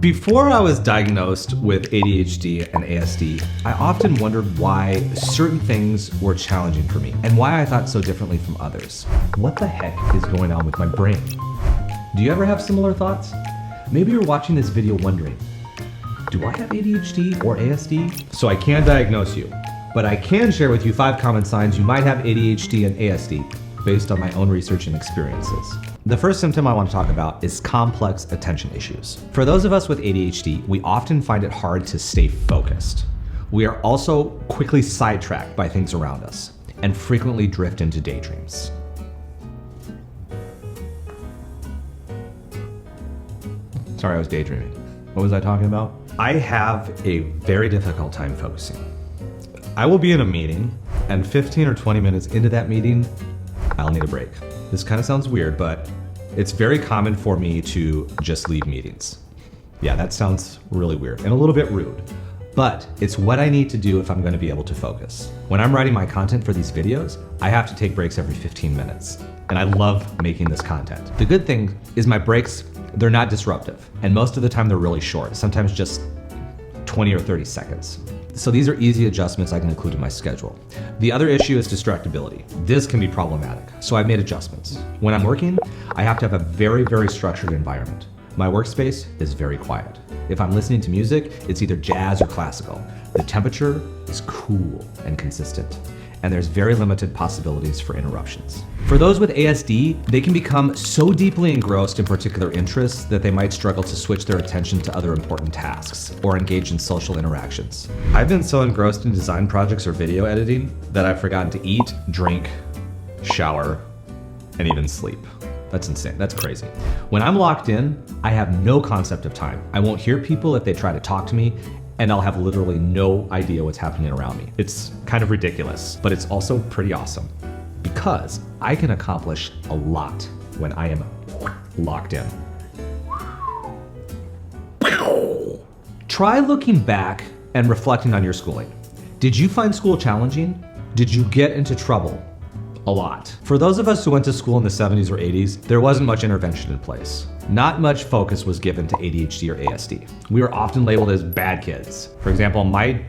Before I was diagnosed with ADHD and ASD, I often wondered why certain things were challenging for me and why I thought so differently from others. What the heck is going on with my brain? Do you ever have similar thoughts? Maybe you're watching this video wondering, do I have ADHD or ASD? So I can't diagnose you, but I can share with you 5 common signs you might have ADHD and ASD based on my own research and experiences. The first symptom I want to talk about is complex attention issues. For those of us with ADHD, we often find it hard to stay focused. We are also quickly sidetracked by things around us and frequently drift into daydreams. Sorry, I was daydreaming. What was I talking about? I have a very difficult time focusing. I will be in a meeting, and 15 or 20 minutes into that meeting, I'll need a break. This kind of sounds weird, but it's very common for me to just leave meetings. Yeah, that sounds really weird and a little bit rude, but it's what I need to do if I'm going to be able to focus. When I'm writing my content for these videos, I have to take breaks every 15 minutes, and I love making this content. The good thing is my breaks, they're not disruptive, and most of the time they're really short, sometimes just 20 or 30 seconds. So these are easy adjustments I can include in my schedule. The other issue is distractibility. This can be problematic, so I've made adjustments. When I'm working, I have to have a very, very structured environment. My workspace is very quiet. If I'm listening to music, it's either jazz or classical. The temperature is cool and consistent, and there's very limited possibilities for interruptions. For those with ASD, they can become so deeply engrossed in particular interests that they might struggle to switch their attention to other important tasks or engage in social interactions. I've been so engrossed in design projects or video editing that I've forgotten to eat, drink, shower, and even sleep. That's insane, that's crazy. When I'm locked in, I have no concept of time. I won't hear people if they try to talk to me, and I'll have literally no idea what's happening around me. It's kind of ridiculous, but it's also pretty awesome because I can accomplish a lot when I am locked in. Try looking back and reflecting on your schooling. Did you find school challenging? Did you get into trouble? A lot. For those of us who went to school in the 70s or 80s, there wasn't much intervention in place. Not much focus was given to ADHD or ASD. We were often labeled as bad kids. For example, my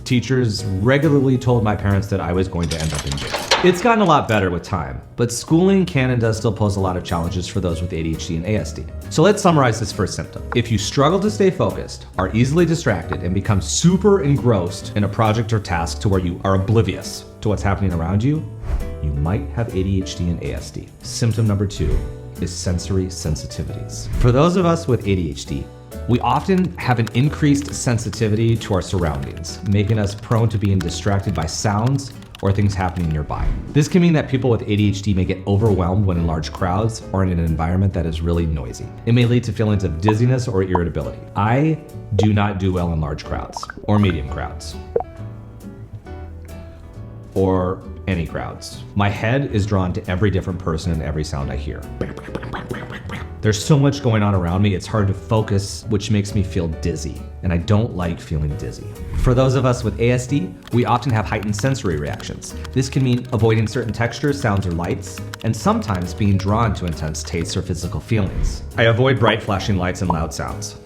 teachers regularly told my parents that I was going to end up in jail. It's gotten a lot better with time, but schooling can and does still pose a lot of challenges for those with ADHD and ASD. So let's summarize this first symptom. If you struggle to stay focused, are easily distracted, and become super engrossed in a project or task to where you are oblivious to what's happening around you, you might have ADHD and ASD. Symptom number 2 is sensory sensitivities. For those of us with ADHD, we often have an increased sensitivity to our surroundings, making us prone to being distracted by sounds or things happening nearby. This can mean that people with ADHD may get overwhelmed when in large crowds or in an environment that is really noisy. It may lead to feelings of dizziness or irritability. I do not do well in large crowds or medium crowds or any crowds. My head is drawn to every different person and every sound I hear. There's so much going on around me, it's hard to focus, which makes me feel dizzy, and I don't like feeling dizzy. For those of us with ASD, we often have heightened sensory reactions. This can mean avoiding certain textures, sounds, or lights, and sometimes being drawn to intense tastes or physical feelings. I avoid bright flashing lights and loud sounds.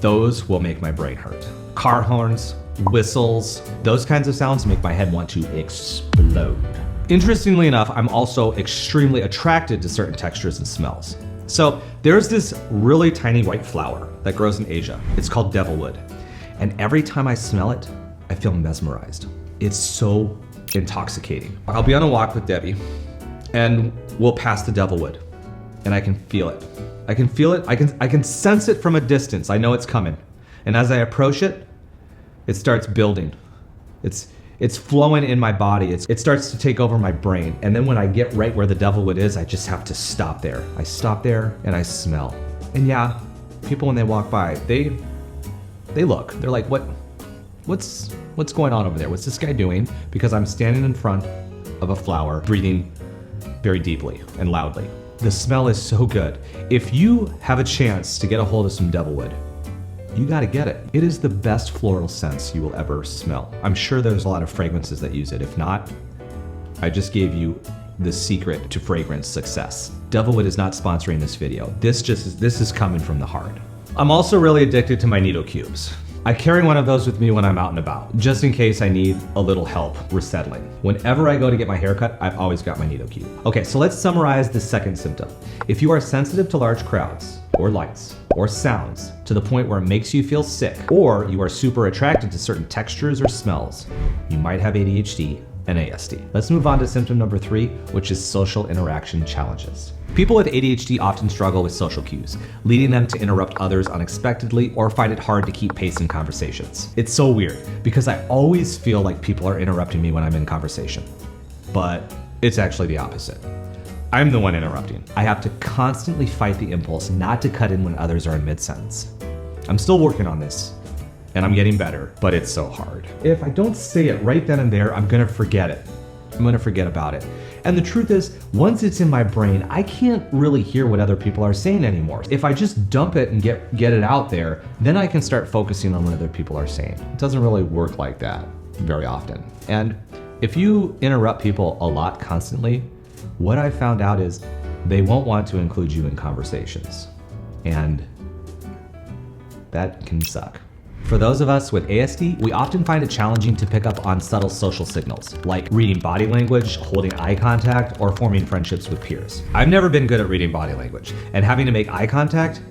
Those will make my brain hurt. Car horns, whistles, those kinds of sounds make my head want to explode. Interestingly enough, I'm also extremely attracted to certain textures and smells. So there's this really tiny white flower that grows in Asia. It's called devilwood. And every time I smell it, I feel mesmerized. It's so intoxicating. I'll be on a walk with Debbie and we'll pass the devilwood and I can feel it. I can feel it, I can sense it from a distance. I know it's coming. And as I approach it, it starts building. It's flowing in my body. It starts to take over my brain. And then when I get right where the devilwood is, I just have to stop there. I stop there and I smell. And yeah, people when they walk by, they look. They're like, what's going on over there? What's this guy doing? Because I'm standing in front of a flower, breathing very deeply and loudly. The smell is so good. If you have a chance to get a hold of some devilwood, you gotta get it. It is the best floral scents you will ever smell. I'm sure there's a lot of fragrances that use it. If not, I just gave you the secret to fragrance success. Devilwood is not sponsoring this video. This is coming from the heart. I'm also really addicted to my needle cubes. I carry one of those with me when I'm out and about, just in case I need a little help resettling. Whenever I go to get my hair cut, I've always got my needle cube. Okay, so let's summarize the second symptom. If you are sensitive to large crowds, or lights, or sounds, to the point where it makes you feel sick, or you are super attracted to certain textures or smells, you might have ADHD and ASD. Let's move on to symptom number 3, which is social interaction challenges. People with ADHD often struggle with social cues, leading them to interrupt others unexpectedly or find it hard to keep pace in conversations. It's so weird because I always feel like people are interrupting me when I'm in conversation, but it's actually the opposite. I'm the one interrupting. I have to constantly fight the impulse not to cut in when others are in mid-sentence. I'm still working on this, and I'm getting better, but it's so hard. If I don't say it right then and there, I'm gonna forget it. I'm gonna forget about it. And the truth is, once it's in my brain, I can't really hear what other people are saying anymore. If I just dump it and get it out there, then I can start focusing on what other people are saying. It doesn't really work like that very often. And if you interrupt people a lot constantly, what I found out is they won't want to include you in conversations. And that can suck. For those of us with ASD, we often find it challenging to pick up on subtle social signals, like reading body language, holding eye contact, or forming friendships with peers. I've never been good at reading body language, and having to make eye contact,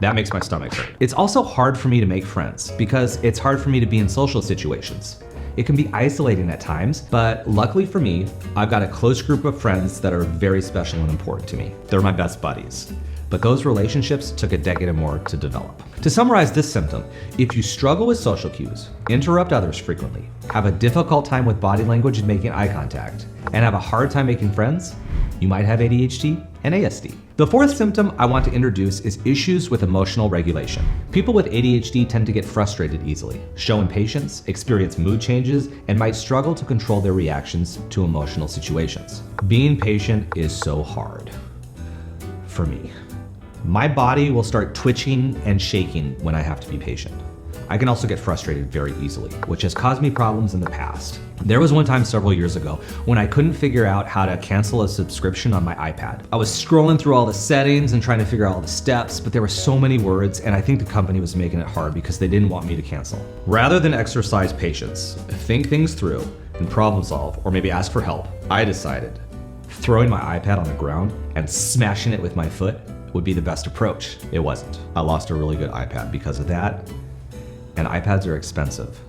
that makes my stomach hurt. It's also hard for me to make friends because it's hard for me to be in social situations. It can be isolating at times, but luckily for me, I've got a close group of friends that are very special and important to me. They're my best buddies. But those relationships took a decade or more to develop. To summarize this symptom, if you struggle with social cues, interrupt others frequently, have a difficult time with body language and making eye contact, and have a hard time making friends, you might have ADHD and ASD. The fourth symptom I want to introduce is issues with emotional regulation. People with ADHD tend to get frustrated easily, show impatience, experience mood changes, and might struggle to control their reactions to emotional situations. Being patient is so hard for me. My body will start twitching and shaking when I have to be patient. I can also get frustrated very easily, which has caused me problems in the past. There was one time several years ago when I couldn't figure out how to cancel a subscription on my iPad. I was scrolling through all the settings and trying to figure out all the steps, but there were so many words, and I think the company was making it hard because they didn't want me to cancel. Rather than exercise patience, think things through, and problem solve, or maybe ask for help, I decided throwing my iPad on the ground and smashing it with my foot would be the best approach. It wasn't. I lost a really good iPad because of that, and iPads are expensive,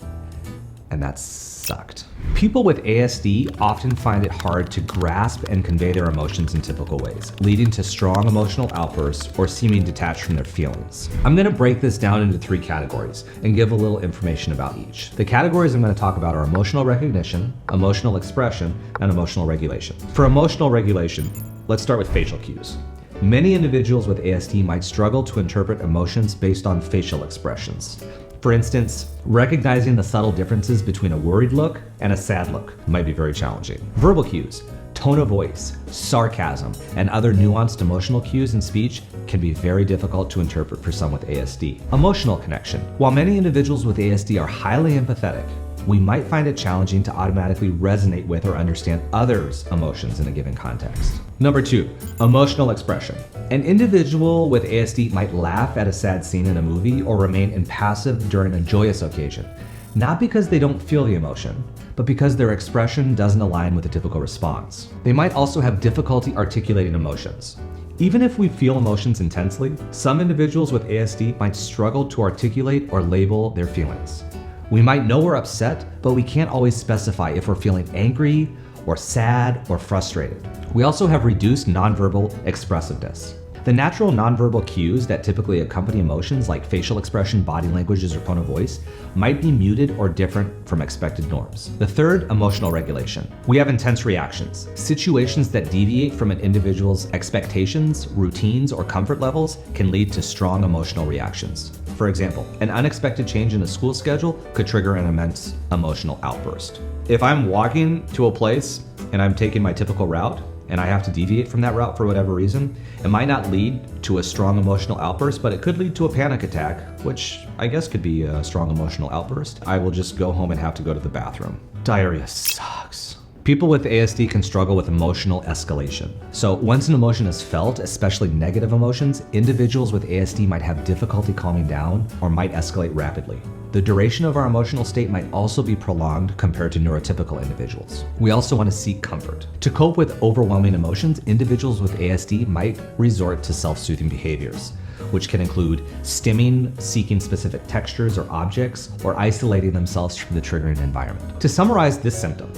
and that sucked. People with ASD often find it hard to grasp and convey their emotions in typical ways, leading to strong emotional outbursts or seeming detached from their feelings. I'm gonna break this down into 3 categories and give a little information about each. The categories I'm gonna talk about are emotional recognition, emotional expression, and emotional regulation. For emotional regulation, let's start with facial cues. Many individuals with ASD might struggle to interpret emotions based on facial expressions. For instance, recognizing the subtle differences between a worried look and a sad look might be very challenging. Verbal cues, tone of voice, sarcasm, and other nuanced emotional cues in speech can be very difficult to interpret for some with ASD. Emotional connection. While many individuals with ASD are highly empathetic, we might find it challenging to automatically resonate with or understand others' emotions in a given context. Number 2, emotional expression. An individual with ASD might laugh at a sad scene in a movie or remain impassive during a joyous occasion, not because they don't feel the emotion, but because their expression doesn't align with a typical response. They might also have difficulty articulating emotions. Even if we feel emotions intensely, some individuals with ASD might struggle to articulate or label their feelings. We might know we're upset, but we can't always specify if we're feeling angry or sad or frustrated. We also have reduced nonverbal expressiveness. The natural nonverbal cues that typically accompany emotions like facial expression, body languages, or tone of voice might be muted or different from expected norms. The third, emotional regulation. We have intense reactions. Situations that deviate from an individual's expectations, routines, or comfort levels can lead to strong emotional reactions. For example, an unexpected change in a school schedule could trigger an immense emotional outburst. If I'm walking to a place and I'm taking my typical route, and I have to deviate from that route for whatever reason, it might not lead to a strong emotional outburst, but it could lead to a panic attack, which I guess could be a strong emotional outburst. I will just go home and have to go to the bathroom. Diarrhea sucks. People with ASD can struggle with emotional escalation. So once an emotion is felt, especially negative emotions, individuals with ASD might have difficulty calming down or might escalate rapidly. The duration of our emotional state might also be prolonged compared to neurotypical individuals. We also want to seek comfort. To cope with overwhelming emotions, individuals with ASD might resort to self-soothing behaviors, which can include stimming, seeking specific textures or objects, or isolating themselves from the triggering environment. To summarize this symptom,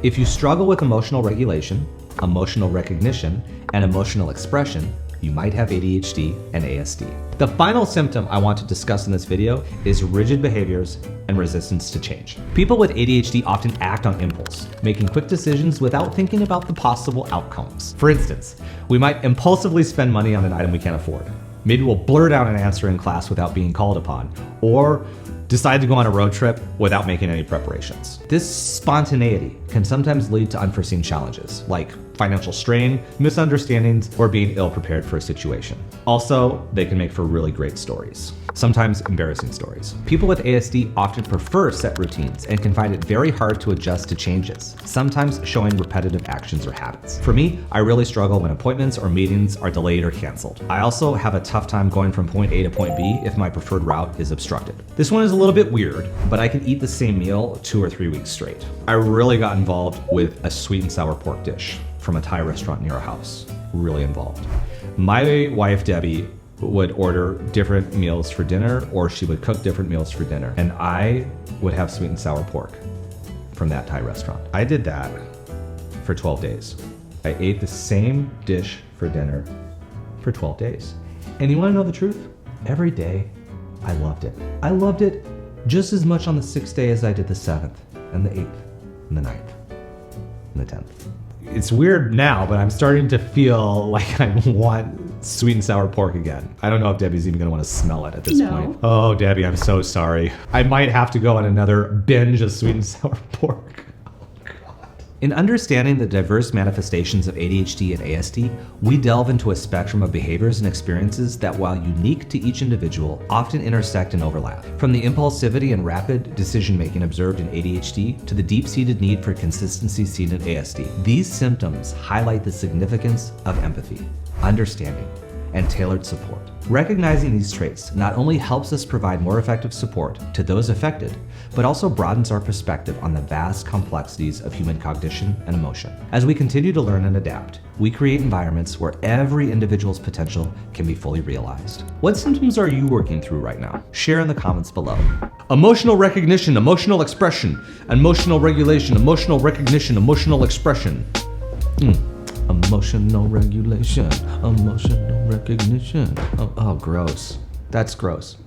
if you struggle with emotional regulation, emotional recognition, and emotional expression, you might have ADHD and ASD. The final symptom I want to discuss in this video is rigid behaviors and resistance to change. People with ADHD often act on impulse, making quick decisions without thinking about the possible outcomes. For instance, we might impulsively spend money on an item we can't afford. Maybe we'll blurt out an answer in class without being called upon, or decide to go on a road trip without making any preparations. This spontaneity can sometimes lead to unforeseen challenges, like financial strain, misunderstandings, or being ill-prepared for a situation. Also, they can make for really great stories, sometimes embarrassing stories. People with ASD often prefer set routines and can find it very hard to adjust to changes, sometimes showing repetitive actions or habits. For me, I really struggle when appointments or meetings are delayed or canceled. I also have a tough time going from point A to point B if my preferred route is obstructed. This one is a little bit weird, but I can eat the same meal 2 or 3 weeks straight. I really got involved with a sweet and sour pork dish from a Thai restaurant near our house. Really involved. My wife, Debbie, would order different meals for dinner, or she would cook different meals for dinner. And I would have sweet and sour pork from that Thai restaurant. I did that for 12 days. I ate the same dish for dinner for 12 days. And you wanna know the truth? Every day, I loved it. I loved it just as much on the 6th day as I did the 7th, and the 8th, and the 9th, and the 10th. It's weird now, but I'm starting to feel like I want sweet and sour pork again. I don't know if Debbie's even gonna wanna smell it at this point. Oh, Debbie, I'm so sorry. I might have to go on another binge of sweet and sour pork. In understanding the diverse manifestations of ADHD and ASD, we delve into a spectrum of behaviors and experiences that, while unique to each individual, often intersect and overlap. From the impulsivity and rapid decision-making observed in ADHD to the deep-seated need for consistency seen in ASD, these symptoms highlight the significance of empathy, understanding, and tailored support. Recognizing these traits not only helps us provide more effective support to those affected, but also broadens our perspective on the vast complexities of human cognition and emotion. As we continue to learn and adapt, we create environments where every individual's potential can be fully realized. What symptoms are you working through right now? Share in the comments below. Emotional recognition, emotional expression, emotional regulation, emotional recognition, emotional expression. Emotional regulation, emotional recognition. Oh, gross. That's gross.